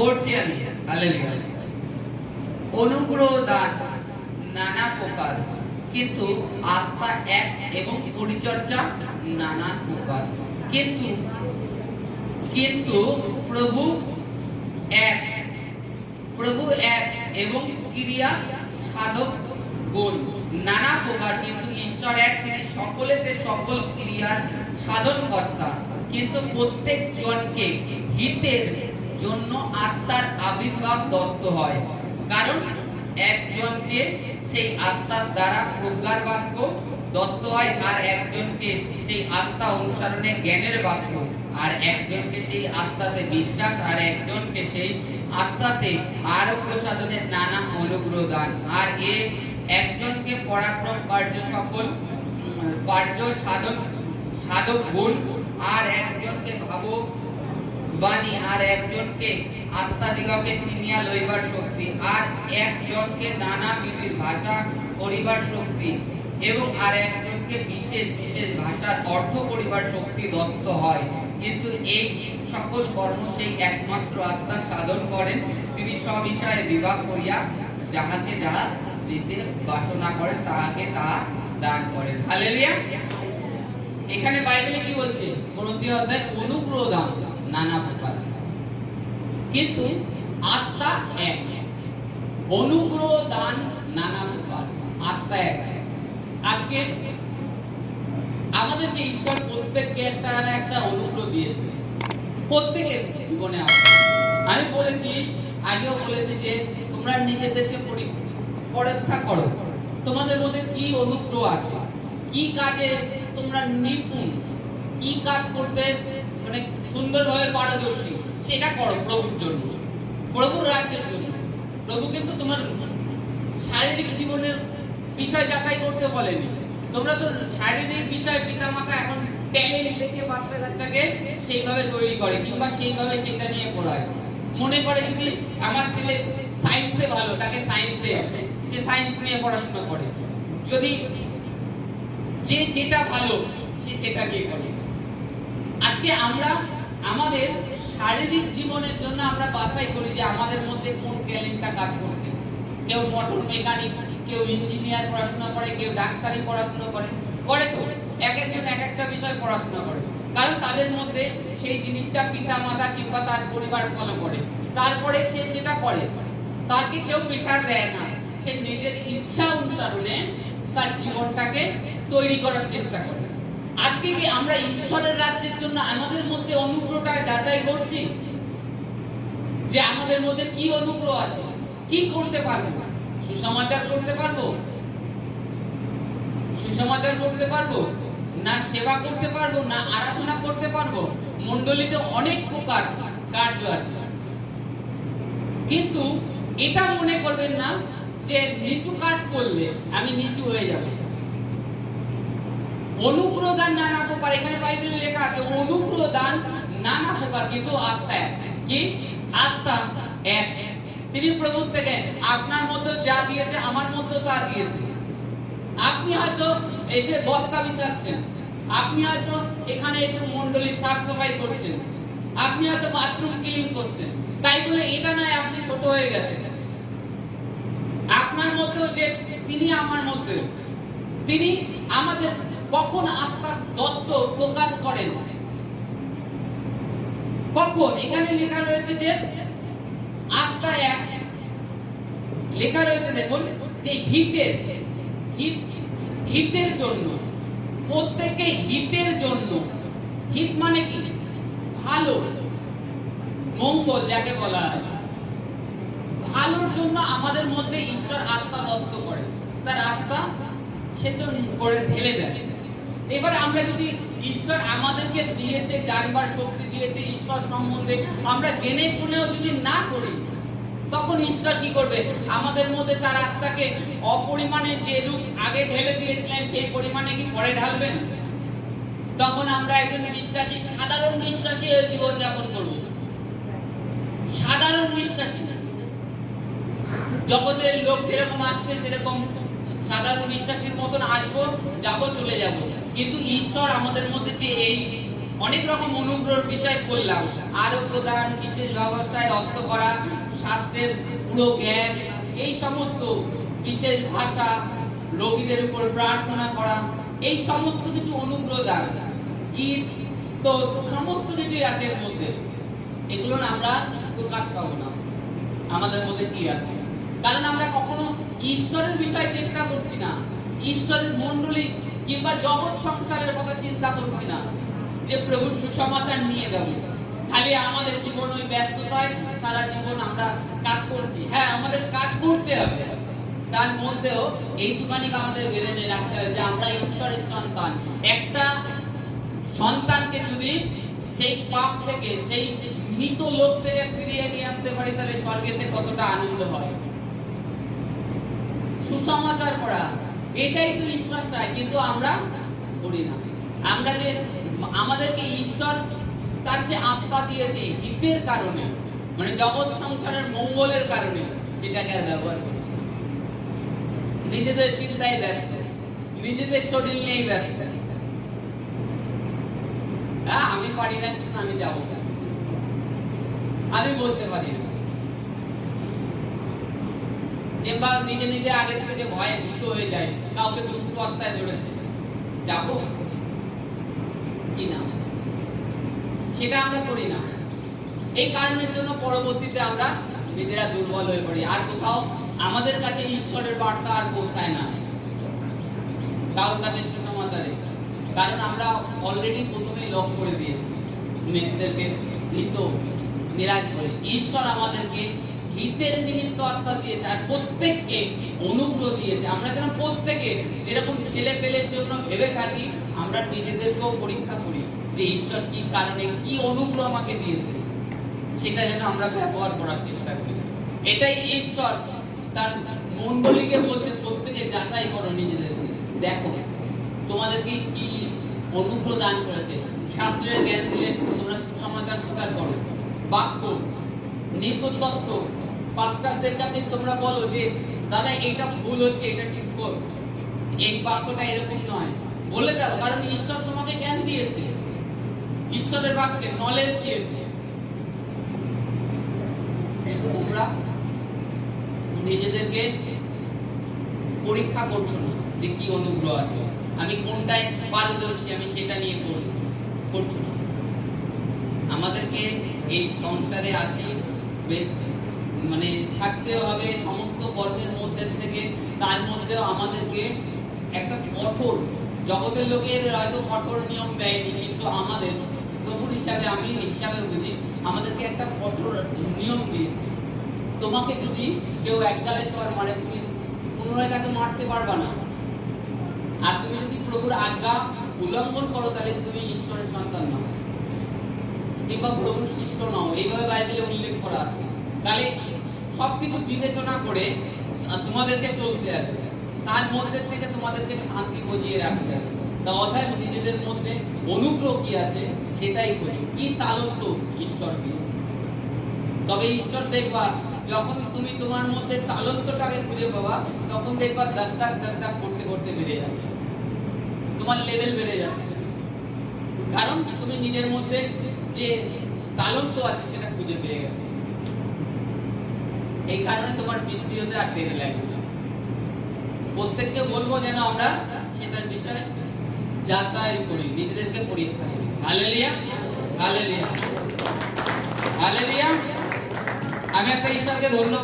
পড়ছি আমি। হালেলুয়া। অনুগ্রহ দান নানা প্রকার, কিন্তু আত্মা এক এবং পরিচর্যা নানা প্রকার। কিন্তু কিন্তু প্রভু এক এবং ক্রিয়া সাধক গুণ নানা প্রকার, কিন্তু ঈশ্বর এক, তিনি সকলেতে সকল ক্রিয়ার সাধন কর্তা। কিন্তু প্রত্যেক জনকে হিতের জন্য আত্মার আবির্ভাব দত্ত হয়, কারণ একজনকে সেই আত্মার দ্বারা প্রজ্ঞার বাক্য দত্ত হয়, আর একজনকে সেই আত্মা অনুসরণে জ্ঞানের বাক্য, আর একজনকে সেই আত্মাতে বিশ্বাস, আর একজনকে সেই আত্মাতে আরোগ্য সাধনের নানা অনুগ্রহ দান, আর একজনকে পরাক্রম কার্য সাধক গুণ, আর একজনকে ভাববাণী, আর একজনকে আত্মাদিগকে চিনিয়া লইবার শক্তি, আর একজনকে নানা বিধির ভাষা করিবার শক্তি, এবং আর একজনকে বিশেষ বিশেষ ভাষার অর্থ করিবার শক্তি দত্ত হয়। কিন্তু এই সকল কর্ম সেই একমাত্র আত্মা সাধন করেন, তিনি সব বিষয়ে বিভাগ করিয়া যাহাকে যাহা দিতে বাসনা করেন তাহাকে তাহা দান করেন। হালেলুয়া। এখানে বাইবেলে কি বলছে? করন্থীয় অধ্যায় অনুগ্রহ দান নানা প্রকার, কিন্তু আত্মা এক। অনুগ্রহ দান নানা প্রকার, আত্মা এক। আজকে আমাদেরকে ঈশ্বর প্রত্যেককে একটা না একটা অনুগ্রহ দিয়েছে, প্রত্যেকের জীবনে আছে। আমি বলেছি, আগেও বলেছি যে তোমরা নিজেদেরকে পরীক্ষা করো, তোমাদের মধ্যে কি অনুগ্রহ আছে, কি কাজে তোমরা নিপুণ, কি কাজ করতে মানে সুন্দরভাবে পারদর্শী, সেটা করো প্রভুর জন্য, প্রভুর রাজ্যের জন্য। প্রভু কিন্তু তোমার শারীরিক জীবনের বিষয় যাচাই করতে বলেনি। তোমরা তো শারীরিক বিষয় পিতামাতা এখন ট্যালেন্ট দেখে বাচ্চাকে সেইভাবে তৈরি করে, কিংবা সেইভাবে সেটা নিয়ে পড়ায়। মনে করে যদি আমার ছেলে সায়েন্সে ভালো, তাকে সে সায়েন্স নিয়ে পড়াশোনা করে, যদি যেটা ভালো সে সেটা নিয়ে করে। আজকে আমরা আমাদের শারীরিক জীবনের জন্য আমরা বাছাই করি যে আমাদের মধ্যে কোন ট্যালেন্টটা কাজ করছে। কেউ মোটর মেকানিক, কেউ ইঞ্জিনিয়ার পড়াশোনা করে, কেউ ডাক্তারি পড়াশোনা করে তো এক একজন এক একটা বিষয় পড়াশোনা করে, কারণ তাদের মধ্যে সেই জিনিসটা পিতা মাতা কিংবা তার পরিবার ফলো করে, তারপরে সে সেটা করে। তাকে কেউ প্রেশার দেয় না, সে নিজের ইচ্ছা অনুসারে তার জীবনটাকে তৈরি করার চেষ্টা করে। আজকে কি আমরা ঈশ্বরের রাজ্যের জন্য আমাদের মধ্যে অনুগ্রহটা যাচাই করছি যে আমাদের মধ্যে কি অনুগ্রহ আছে, কি করতে পারবো? সুসমাচার করতে পারবো, না সেবা করতে পারবো, না আরাধনা করতে পারবো। মণ্ডলীতে অনেক প্রকার কার্য আছে, কিন্তু এটা মনে করবেন না যে নিচু কাজ করলে আমি নিচু হয়ে যাব। অনুগ্রহ দান নানা প্রকার, এখানে বাইবেলে লেখা আছে অনুগ্রহ দান নানা প্রকার, কিন্তু আত্মা এক। কি? আত্মা এক। তিনি প্রভু থেকে আপনার মধ্যে যা দিয়েছে আমার মধ্যে তা দিয়েছে। আপনি হয়তো এসে বস্তা বিছাচ্ছেন, আপনি হয়তো এখানে একটু মণ্ডলীর সাফ সাফাই করছেন, আপনি হয়তো বাথরুম ক্লিন করছেন, তাই বলে এটা নয় আপনি ছোট হয়ে গেছেন। আপনার মধ্যেও যে তিনি, আমার মধ্যে তিনি আমাদের কখন আত্মার তত্ত্ব প্রকাশ করেন, কখন? এখানে লেখা রয়েছে যে আত্মা এক, লেখা রয়েছে দেখুন যে হিতের জন্য, প্রত্যেকে হিতের জন্য। হিত মানে কি? ভালো, মঙ্গল যাকে বলা হয়। ভালোর জন্য আমাদের মধ্যে ঈশ্বর আত্মা দত্ত করে, তার আত্মা সেচন করে ঢেলে দেয়। এবারে আমরা যদি ঈশ্বর আমাদেরকে দিয়েছে, জানবার শক্তি দিয়েছে, ঈশ্বর সম্বন্ধে আমরা জেনে শুনেও যদি না করি, তখন ঈশ্বর কি করবে? আমাদের মধ্যে তার আত্মাকে অপরিমাণে যে রূপ আগে ঢেলে দিয়েছিলেন সেই পরিমাণে কি পরে ঢালবেন? তখন আমরা একজন বিশ্বাসী, সাধারণ বিশ্বাসী জীবন যাপন করব। সাধারণ বিশ্বাসী, জগতের লোক যেরকম আসছে সেরকম সাধারণ বিশ্বাসীর মতন আসবো, যাবো, চলে যাব। কিন্তু ঈশ্বর আমাদের মধ্যে যে এই অনেক রকম অনুগ্রহের বিষয় করলাম, আরো প্রদান, বিশেষ ব্যবসায় অর্থ করা, শাস্ত্রের পুরো জ্ঞান, এই সমস্ত বিশেষ ভাষা, রোগীদের উপর প্রার্থনা করা, এই সমস্ত কিছু অনুগ্রহ দান, গীত, স্তোত্র, সমস্ত কিছু আছে এর মধ্যে। এগুলো আমরা প্রকাশ পাবো না আমাদের মধ্যে কি আছে, কারণ আমরা কখনো ঈশ্বরের বিষয়ে চেষ্টা করছি না, ঈশ্বরের মণ্ডলী কিংবা জগৎ সংসারের কথা চিন্তা করছি না, যে প্রভু সুসমাচার নিয়ে যাবে। খালি আমাদের জীবন ওই ব্যস্ততায় সারা জীবন আমরা কাজ করছি। হ্যাঁ, আমাদের কাজ করতে হবে, তার মধ্যেও এইটুখানি আমাদের বেরেনে রাখতে হবে যে আমরা ঈশ্বরের সন্তান। একটা সন্তানকে যদি সেই পাপ থেকে, সেই মৃত লোক থেকে ফিরিয়ে নিয়ে আসতে পারি, তাহলে স্বর্গেতে কতটা আনন্দ হয়। সুসমাচার করা, এটাই তো ঈশ্বর চায়, কিন্তু আমরা করি না। আমরা যে আমাদেরকে ঈশ্বর তার যে আত্মা দিয়েছে হিতের কারণে, মানে জগৎ সংসারের মঙ্গলের কারণে, সেটাকে ব্যবহার করছি। নিজেদের চিন্তায় ব্যস্ত, নিজেদের শরীর নিয়েই ব্যস্ত। হ্যাঁ, আমি পারি না, আমি যাবো, আমি বলতে পারি না, কিংবা নিজে নিজে আগের থেকে ভয়ে ভীত হয়ে যায়, কাউকে দুষ্ট আত্মায় জড়েছে, যাবো কি না, সেটা আমরা করি না। এই কারণের জন্য পরবর্তীতে আমরা নিজেরা দুর্বল হয়ে পড়ি, আর কোথাও আমাদের কাছে ঈশ্বরের বার্তা আর পৌঁছায় না, কারোর কাছে সুসমাচারে। কারণ আমরা অলরেডি প্রথমেই লক করে দিয়েছি, নিজেদেরকে ভীত নিরাশ করে। ঈশ্বর আমাদেরকে হিতের নিমিত্ত আত্মা দিয়েছে, আর প্রত্যেককে অনুগ্রহ দিয়েছে। আমরা যেন প্রত্যেকে যেরকম ছেলে পেলের জন্য ভেবে থাকি, আমরা নিজেদেরকেও পরীক্ষা করি যে ঈশ্বর কি কারণে, কি অনুগ্রহ আমাকে দিয়েছে, সেটা যেন আমরা ব্যবহার করার চেষ্টা করি। এটাই ঈশ্বর তার মণ্ডলীকে বলছে, প্রত্যেকে যাচাই করো নিজেদেরকে, দেখো তোমাদেরকে কি অনুগ্রহ দান করেছে। শাস্ত্রের জ্ঞান দিলে তোমরা সুসমাচার প্রচার করো, বাক্য, নিকট তত্ত্ব, পাস্টারদের কাছে তোমরা বলো যে দাদা এটা ভুল হচ্ছে, এটা ঠিক কর, এই বাক্যটা এরকম নয়, বলে দাও। কারণ ঈশ্বর তোমাকে জ্ঞান দিয়েছে, ঈশ্বরের বাক্যে নলেজ দিয়েছে। তোমরা নিজেদেরকে পরীক্ষা করছো না যে কি অনুগ্রহ আছে, আমি কোনটায় পারদর্শী, আমি সেটা নিয়ে করছো না। আমাদেরকে এই সংসারে আছে, মানে থাকতে হবে সমস্ত কর্মের মধ্যে থেকে, তার মধ্যেও আমাদেরকে একটা কঠোর, জগতের লোকের হয়তো কঠোর নিয়ম দেয়নি, কিন্তু আমাদের প্রভুর হিসাবে, আমি হিসাবে বুঝি, আমাদেরকে একটা কঠোর নিয়ম দিয়েছে। তোমাকে যদি কেউ একগালে চর মারে, তুমি পুনরায় তাকে মারতে পারবা না। আর তুমি যদি প্রভুর আজ্ঞা উল্লঙ্ঘন করো, তাহলে তুমি ঈশ্বরের সন্তান নাও, কিংবা প্রভুর শিষ্য নাও, এইভাবে বাইবেলে উল্লেখ করা আছে। তাহলে সবকিছু বিবেচনা করে তোমাদেরকে চলতে হবে, তার মধ্যে থেকে তোমাদেরকে শান্তি বজিয়ে রাখতে হবে। তা অর্থাৎ নিজেদের মধ্যে অনুগ্রহ কি আছে সেটাই করি, কি তালন্ত ঈশ্বর দিয়েছে। তবে ঈশ্বর দেখবা, যখন তুমি তোমার মধ্যে তালন্তটাকে খুঁজে পাবা, তখন দেখবা দাগ দাগ দাগ দাগ করতে করতে বেড়ে যাচ্ছে, তোমার লেভেল বেড়ে যাচ্ছে। কারণ তুমি নিজের মধ্যে যে তালন্ত আছে সেটা খুঁজে পেয়ে গেছো। এই কারণে তোমার বৃদ্ধি হতে আর দেরি লাগবে না। প্রত্যেককে বলবো যেন আমরা সেটার বিষয়ে যাচাই করি, নিজেদেরকে পরীক্ষা করি। Hallelujah, hallelujah, hallelujah. আমি একটা ঈশ্বরকে ধন্যবাদ